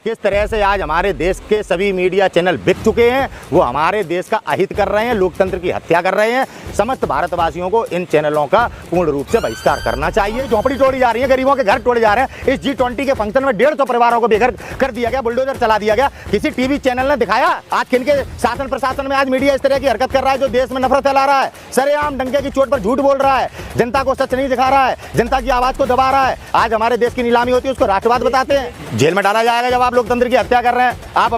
किस तरह से आज हमारे देश के सभी मीडिया चैनल बिक चुके हैं, वो हमारे देश का अहित कर रहे हैं, लोकतंत्र की हत्या कर रहे हैं। समस्त भारतवासियों को इन चैनलों का पूर्ण रूप से बहिष्कार करना चाहिए। झोपड़ी तोड़ी जा रही है, गरीबों के घर तोड़े जा रहे हैं। इस G20 के फंक्शन में 150 परिवारों को बेघर कर दिया गया, बुलडोजर चला दिया गया। किसी टीवी चैनल ने दिखाया आज किनके शासन प्रशासन में आज मीडिया इस तरह की हरकत कर रहा है जो देश में नफरत फैला रहा है, सरेआम डंके की चोट पर झूठ बोल रहा है, जनता को सच नहीं दिखा रहा है, जनता की आवाज को दबा रहा है। आज हमारे देश की नीलामी होती है, उसको राष्ट्रवाद बताते हैं। जेल में डाला जाएगा जब आप लोकतंत्र की हत्या कर रहे हैं। आप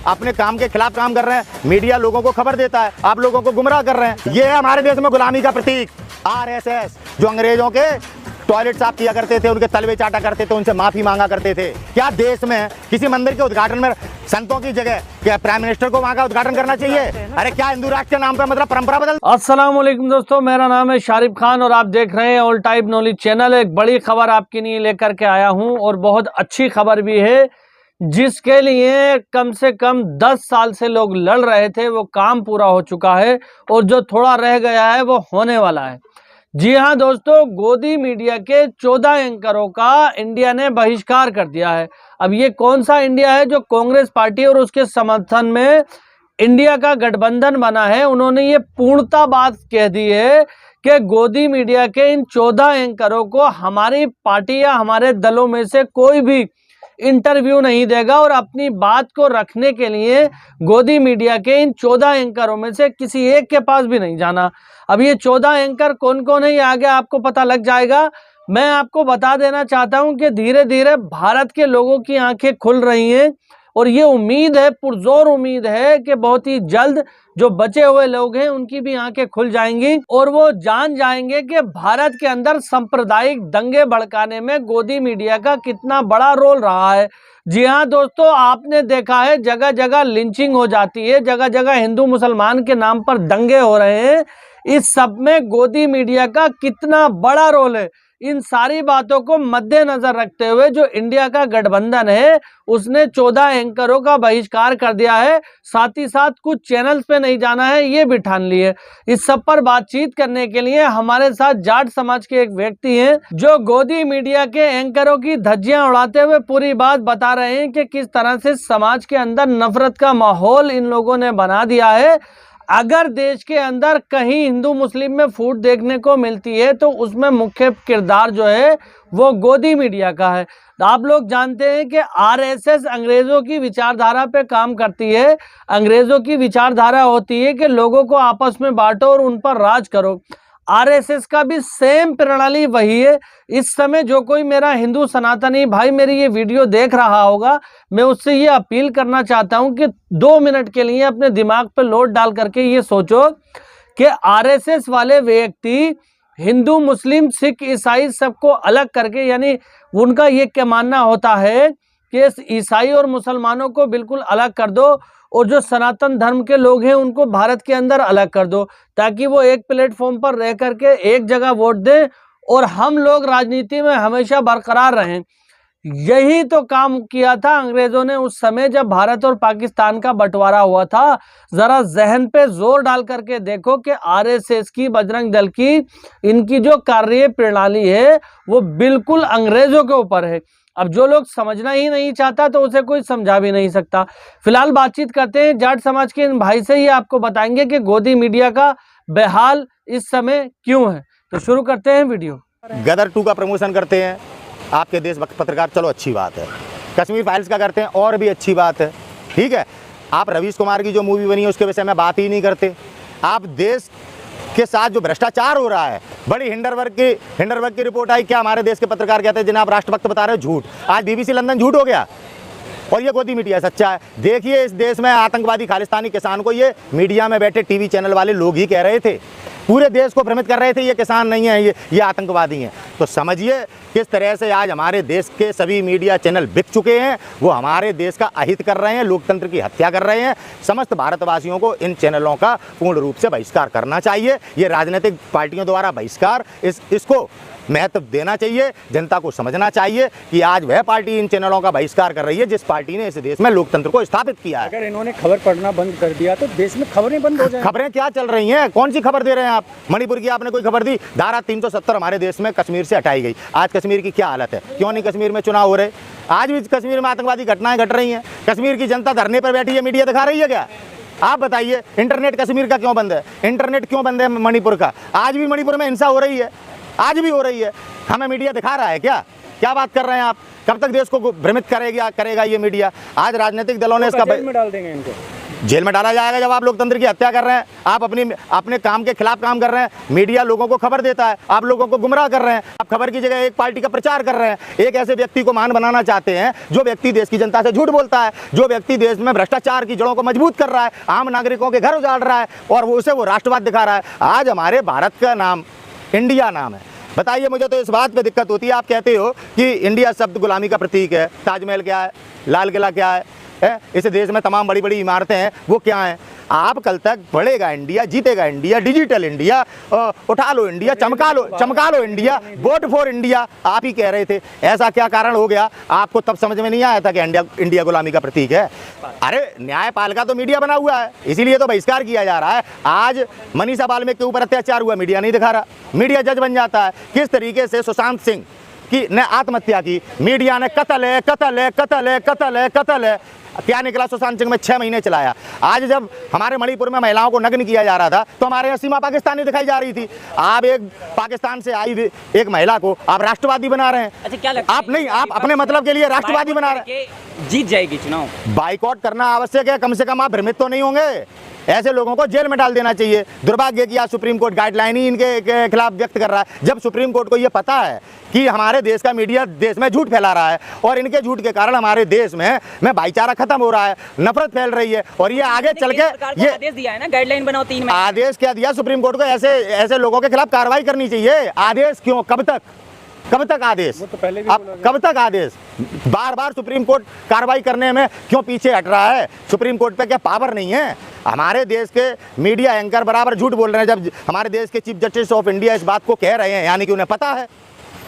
अपने काम के खिलाफ काम कर रहे हैं। मीडिया लोगों को खबर देता है, आप लोगों को गुमराह कर रहे हैं। ये है हमारे देश में गुलामी का प्रतीक RSS, जो अंग्रेजों के टॉयलेट साफ किया करते थे, उनके तलवे चाटा करते थे, उनसे माफी मांगा करते थे। क्या देश में किसी मंदिर के उद्घाटन में संतों की जगह क्या प्राइम मिनिस्टर को वहां का उद्घाटन करना चाहिए? अरे क्या हिंदू राष्ट्र के नाम पर मतलब परंपरा बदल। अस्सलाम वालेकुम दोस्तों, मेरा नाम है शारिफ खान और आप देख रहे हैं ऑल टाइप नॉलेज चैनल। एक बड़ी खबर आपके लिए लेकर के आया हूं और बहुत अच्छी खबर भी है, जिसके लिए कम से कम 10 साल से लोग लड़ रहे थे। वो काम पूरा हो चुका है और जो थोड़ा रह गया है वो होने वाला है। जी हाँ दोस्तों, गोदी मीडिया के 14 एंकरों का इंडिया ने बहिष्कार कर दिया है। अब ये कौन सा इंडिया है जो कांग्रेस पार्टी और उसके समर्थन में इंडिया का गठबंधन बना है? उन्होंने ये पूर्णता बात कह दी है कि गोदी मीडिया के इन 14 एंकरों को हमारी पार्टी या हमारे दलों में से कोई भी इंटरव्यू नहीं देगा और अपनी बात को रखने के लिए गोदी मीडिया के इन 14 एंकरों में से किसी एक के पास भी नहीं जाना। अब ये 14 एंकर कौन कौन है ये आगे आपको पता लग जाएगा। मैं आपको बता देना चाहता हूं कि धीरे धीरे भारत के लोगों की आंखें खुल रही हैं और ये उम्मीद है, पुरजोर उम्मीद है कि बहुत ही जल्द जो बचे हुए लोग हैं उनकी भी आंखें खुल जाएंगी और वो जान जाएंगे कि भारत के अंदर सांप्रदायिक दंगे भड़काने में गोदी मीडिया का कितना बड़ा रोल रहा है। जी हाँ दोस्तों, आपने देखा है जगह जगह लिंचिंग हो जाती है, जगह जगह हिंदू मुसलमान के नाम पर दंगे हो रहे हैं। इस सब में गोदी मीडिया का कितना बड़ा रोल है। इन सारी बातों को मद्देनजर रखते हुए जो इंडिया का गठबंधन है उसने 14 एंकरों का बहिष्कार कर दिया है। साथ ही साथ कुछ चैनल्स पे नहीं जाना है ये भी ठान लिए। इस सब पर बातचीत करने के लिए हमारे साथ जाट समाज के एक व्यक्ति हैं जो गोदी मीडिया के एंकरों की धज्जियां उड़ाते हुए पूरी बात बता रहे हैं कि किस तरह से समाज के अंदर नफरत का माहौल इन लोगों ने बना दिया है। अगर देश के अंदर कहीं हिंदू मुस्लिम में फूट देखने को मिलती है तो उसमें मुख्य किरदार जो है वो गोदी मीडिया का है। आप लोग जानते हैं कि RSS अंग्रेजों की विचारधारा पे काम करती है। अंग्रेजों की विचारधारा होती है कि लोगों को आपस में बांटो और उन पर राज करो। RSS का भी सेम प्रणाली वही है। इस समय जो कोई मेरा हिंदू सनातनी भाई मेरी ये वीडियो देख रहा होगा, मैं उससे ये अपील करना चाहता हूं कि 2 मिनट के लिए अपने दिमाग पे लोड डाल करके ये सोचो कि RSS वाले व्यक्ति हिंदू मुस्लिम सिख ईसाई सबको अलग करके, यानी उनका ये क्या मानना होता है कि ईसाई और मुसलमानों को बिल्कुल अलग कर दो और जो सनातन धर्म के लोग हैं उनको भारत के अंदर अलग कर दो ताकि वो एक प्लेटफॉर्म पर रह करके एक जगह वोट दें और हम लोग राजनीति में हमेशा बरकरार रहें। यही तो काम किया था अंग्रेजों ने उस समय जब भारत और पाकिस्तान का बंटवारा हुआ था। जरा जहन पे जोर डाल करके देखो कि RSS की, बजरंग दल की, इनकी जो कार्य प्रणाली है वो बिल्कुल अंग्रेजों के ऊपर है। अब जो लोग समझना ही नहीं चाहता तो उसे कोई समझा भी नहीं सकता। फिलहाल बातचीत करते हैं जाट समाज के इन भाई से, ही आपको बताएंगे कि गोदी मीडिया का बेहाल इस समय क्यों है। तो शुरू करते हैं वीडियो। गदर 2 का प्रमोशन करते हैं आपके देश पत्रकार, चलो अच्छी बात है। कश्मीर फाइल्स का करते हैं और भी अच्छी बात है, ठीक है। आप रवीश कुमार की जो मूवी बनी है उसके विषय में बात ही नहीं करते। आप देश के साथ जो भ्रष्टाचार हो रहा है, बड़ी हिंडरबर्ग की रिपोर्ट आई, क्या हमारे देश के पत्रकार कहते हैं जिन्हें आप राष्ट्रभक्त बता रहे हो, झूठ। आज BBC लंदन झूठ हो गया और ये गोदी मीडिया सच्चा है। देखिए इस देश में आतंकवादी खालिस्तानी किसान को ये मीडिया में बैठे टीवी चैनल वाले लोग ही कह रहे थे, पूरे देश को भ्रमित कर रहे थे ये किसान नहीं है, ये आतंकवादी हैं। तो समझिए किस तरह से आज हमारे देश के सभी मीडिया चैनल बिक चुके हैं, वो हमारे देश का अहित कर रहे हैं, लोकतंत्र की हत्या कर रहे हैं। समस्त भारतवासियों को इन चैनलों का पूर्ण रूप से बहिष्कार करना चाहिए। ये राजनीतिक पार्टियों द्वारा बहिष्कार इसको महत्व देना चाहिए। जनता को समझना चाहिए कि आज वह पार्टी इन चैनलों का बहिष्कार कर रही है जिस पार्टी ने इस देश में लोकतंत्र को स्थापित किया है। अगर इन्होंने खबर पढ़ना बंद कर दिया तो देश में खबरें बंद हो जाएंगी। खबरें क्या चल रही हैं, कौन सी खबर दे रहे हैं आप? मणिपुर की आपने कोई खबर दी? धारा 370 हमारे देश में कश्मीर से हटाई गई। आज कश्मीर की क्या हालत है? क्यों नहीं कश्मीर में चुनाव हो रहे? आज भी कश्मीर में आतंकवादी घटनाएं घट रही हैं। कश्मीर की जनता धरने पर बैठी है, मीडिया दिखा रही है क्या? आप बताइए, इंटरनेट कश्मीर का क्यों बंद है? इंटरनेट क्यों बंद है मणिपुर का? आज भी मणिपुर में हिंसा हो रही है, आज भी हो रही है। हमें मीडिया दिखा रहा है क्या? क्या बात कर रहे हैं आप? कब तक देश को भ्रमित करेगा ये मीडिया? आज राजनीतिक दलों ने इसका जेल में डाल देंगे इनको। जेल में डाला जाएगा जब आप लोकतंत्र की हत्या कर रहे हैं, आप अपने काम के खिलाफ काम कर रहे हैं। मीडिया लोगों को खबर देता है, आप लोगों को गुमराह कर रहे हैं। आप खबर की जगह एक पार्टी का प्रचार कर रहे हैं, एक ऐसे व्यक्ति को महान बनाना चाहते हैं जो व्यक्ति देश की जनता से झूठ बोलता है, जो व्यक्ति देश में भ्रष्टाचार की जड़ों को मजबूत कर रहा है, आम नागरिकों के घर उजाड़ रहा है और वो राष्ट्रवाद दिखा रहा है। आज हमारे भारत का नाम इंडिया नाम है। बताइए, मुझे तो इस बात पे दिक्कत होती है। आप कहते हो कि इंडिया शब्द गुलामी का प्रतीक है। ताजमहल क्या है? लाल किला क्या है? इस देश में तमाम बड़ी बड़ी इमारतें हैं, वो क्या हैं? आप कल तक बढ़ेगा इंडिया, जीतेगा इंडिया, डिजिटल इंडिया, उठा लो इंडिया, चमका लो इंडिया, वोट फॉर इंडिया आप ही कह रहे थे। ऐसा क्या कारण हो गया आपको? तब समझ में नहीं आया था कि इंडिया गुलामी का प्रतीक है? अरे न्यायपालिका तो मीडिया बना हुआ है, इसीलिए तो बहिष्कार किया जा रहा है। आज मनीषा बाल्मीकि के ऊपर अत्याचार हुआ, मीडिया नहीं दिखा रहा, मीडिया जज बन जाता है। किस तरीके से सुशांत सिंह की ने आत्महत्या की, मीडिया ने कत्ल है। क्या निकला? सुशांत सिंह में 6 महीने चलाया। आज जब हमारे मणिपुर में महिलाओं को नग्न किया जा रहा था तो हमारे यहाँ सीमा पाकिस्तानी दिखाई जा रही थी। आप एक पाकिस्तान से आई एक महिला को आप राष्ट्रवादी बना रहे हैं। अच्छा, क्या लगता है? आप नहीं, आप अपने मतलब के लिए राष्ट्रवादी बना रहे हैं। जीत जाएगी चुनाव। बाइकआउट करना आवश्यक है, कम से कम आप भ्रमित तो नहीं होंगे। ऐसे लोगों को जेल में डाल देना चाहिए। दुर्भाग्य की आज सुप्रीम कोर्ट गाइडलाइन ही इनके खिलाफ व्यक्त कर रहा है। जब सुप्रीम कोर्ट को यह पता है कि हमारे देश का मीडिया देश में झूठ फैला रहा है और इनके झूठ के कारण हमारे देश में भाईचारा खत्म हो रहा है, नफरत फैल रही है और ये आगे चल के ये आदेश दिया है ना, गाइडलाइन बनाओ 3 महीने। आदेश क्या दिया सुप्रीम कोर्ट को? ऐसे लोगों के खिलाफ कार्रवाई करनी चाहिए। आदेश क्यों? कब तक आदेश? वो तो पहले भी अब कब तक आदेश? बार बार सुप्रीम कोर्ट कार्रवाई करने में क्यों पीछे हट रहा है? सुप्रीम कोर्ट पे क्या पावर नहीं है? हमारे देश के मीडिया एंकर बराबर झूठ बोल रहे हैं। जब हमारे देश के चीफ जस्टिस ऑफ इंडिया इस बात को कह रहे हैं, यानी कि उन्हें पता है,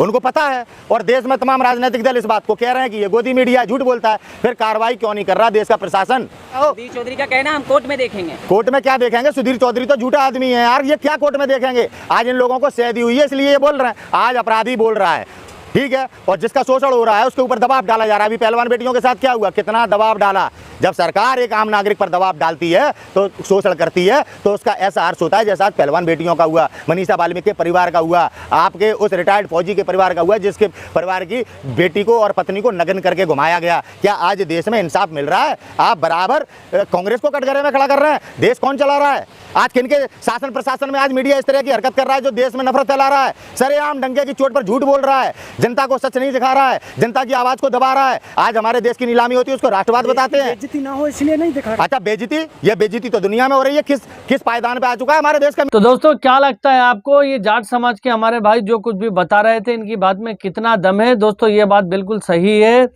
उनको पता है और देश में तमाम राजनीतिक दल इस बात को कह रहे हैं कि ये गोदी मीडिया झूठ बोलता है, फिर कार्रवाई क्यों नहीं कर रहा देश का प्रशासन? सुधीर चौधरी का कहना हम कोर्ट में देखेंगे। कोर्ट में क्या देखेंगे? सुधीर चौधरी तो झूठा आदमी है यार, ये क्या कोर्ट में देखेंगे? आज इन लोगों को सह दी हुई है इसलिए ये बोल रहे हैं। आज अपराधी बोल रहा है, ठीक है, और जिसका शोषण हो रहा है उसके ऊपर दबाव डाला जा रहा है। अभी पहलवान बेटियों के साथ क्या हुआ? कितना दबाव डाला। जब सरकार एक आम नागरिक पर दबाव डालती है तो शोषण करती है तो उसका ऐसा अर्थ होता है जैसा आज पहलवान बेटियों का हुआ, मनीषा बाल्मीकि के परिवार का हुआ, आपके उस रिटायर्ड फौजी के परिवार का हुआ जिसके परिवार की बेटी को और पत्नी को नग्न करके घुमाया गया। क्या आज देश में इंसाफ मिल रहा है? आप बराबर कांग्रेस को कटघरे में खड़ा कर रहे हैं। देश कौन चला रहा है? आज किनके शासन प्रशासन में आज मीडिया इस तरह की हरकत कर रहा है जो देश में नफरत फैला रहा है, सरेआम डंके की चोट पर झूठ बोल रहा है, जनता को सच नहीं दिखा रहा है, जनता की आवाज को दबा रहा है। आज हमारे देश की नीलामी होती है, उसको राष्ट्रवाद बताते हैं। बेइज्जती ना हो इसलिए नहीं दिखा रहा। अच्छा, बेइज्जती? ये बेइज्जती तो दुनिया में हो रही है। किस पायदान पे आ चुका है हमारे देश का? तो दोस्तों, क्या लगता है आपको, ये जाट समाज के हमारे भाई जो कुछ भी बता रहे थे, इनकी बात में कितना दम है? दोस्तों, ये बात बिल्कुल सही है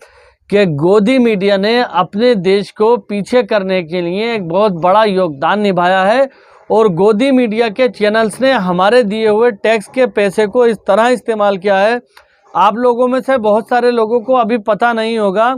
कि गोदी मीडिया ने अपने देश को पीछे करने के लिए एक बहुत बड़ा योगदान निभाया है और गोदी मीडिया के चैनल्स ने हमारे दिए हुए टैक्स के पैसे को इस तरह इस्तेमाल किया है। आप लोगों में से बहुत सारे लोगों को अभी पता नहीं होगा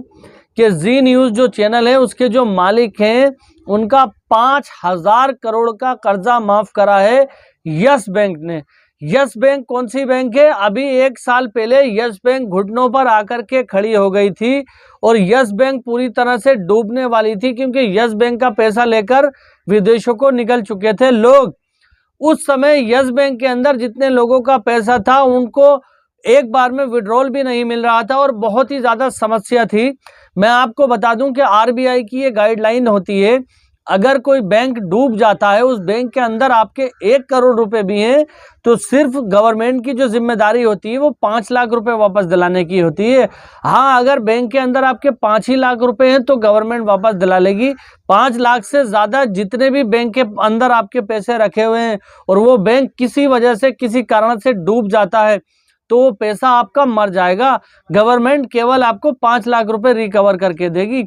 कि जी न्यूज़ जो चैनल है उसके जो मालिक हैं उनका 5,000 करोड़ का कर्जा माफ़ करा है यस बैंक ने। यस बैंक कौन सी बैंक है? अभी 1 साल पहले यस बैंक घुटनों पर आकर के खड़ी हो गई थी और यस बैंक पूरी तरह से डूबने वाली थी क्योंकि यस बैंक का पैसा लेकर विदेशों को निकल चुके थे लोग। उस समय यस बैंक के अंदर जितने लोगों का पैसा था उनको एक बार में विड्रॉल भी नहीं मिल रहा था और बहुत ही ज़्यादा समस्या थी। मैं आपको बता दूं कि आरबीआई की ये गाइडलाइन होती है, अगर कोई बैंक डूब जाता है, उस बैंक के अंदर आपके 1 करोड़ रुपए भी हैं तो सिर्फ गवर्नमेंट की जो जिम्मेदारी होती है वो 5 लाख रुपए वापस दिलाने की होती है। हाँ, अगर बैंक के अंदर आपके 5 ही लाख रुपए हैं तो गवर्नमेंट वापस दिला लेगी। 5 लाख से ज़्यादा जितने भी बैंक के अंदर आपके पैसे रखे हुए हैं और वो बैंक किसी वजह से किसी कारण से डूब जाता है तो वो पैसा आपका मर जाएगा। गवर्नमेंट केवल आपको 5 लाख रुपए रिकवर करके देगी।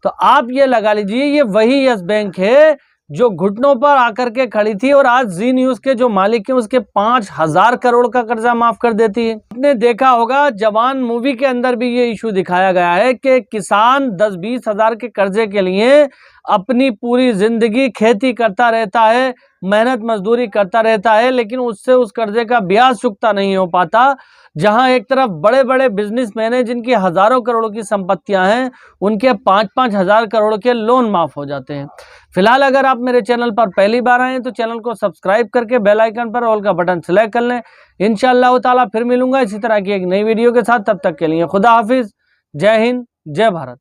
तो आप ये लगा लीजिए, ये वही यस बैंक है जो घुटनों पर आकर के खड़ी थी और आज जी न्यूज़ के जो मालिक हैं उसके 5,000 करोड़ का कर्जा माफ कर देती है। आपने देखा होगा जवान मूवी के अंदर भी ये इशू दिखाया गया है कि किसान 10-20 हज़ार के कर्जे के लिए अपनी पूरी जिंदगी खेती करता रहता है, मेहनत मजदूरी करता रहता है, लेकिन उससे उस कर्जे का ब्याज चुकता नहीं हो पाता। जहां एक तरफ बड़े बड़े बिजनेसमैन हैं जिनकी हजारों करोड़ों की संपत्तियां हैं, उनके 5-5 हजार करोड़ के लोन माफ हो जाते हैं। फिलहाल अगर आप मेरे चैनल पर पहली बार आए तो चैनल को सब्सक्राइब करके बेल आइकन पर ऑल का बटन सेलेक्ट कर लें। इंशाअल्लाह ताला फिर मिलूंगा इसी तरह की एक नई वीडियो के साथ। तब तक के लिए खुदा हाफिज, जय हिंद, जय भारत।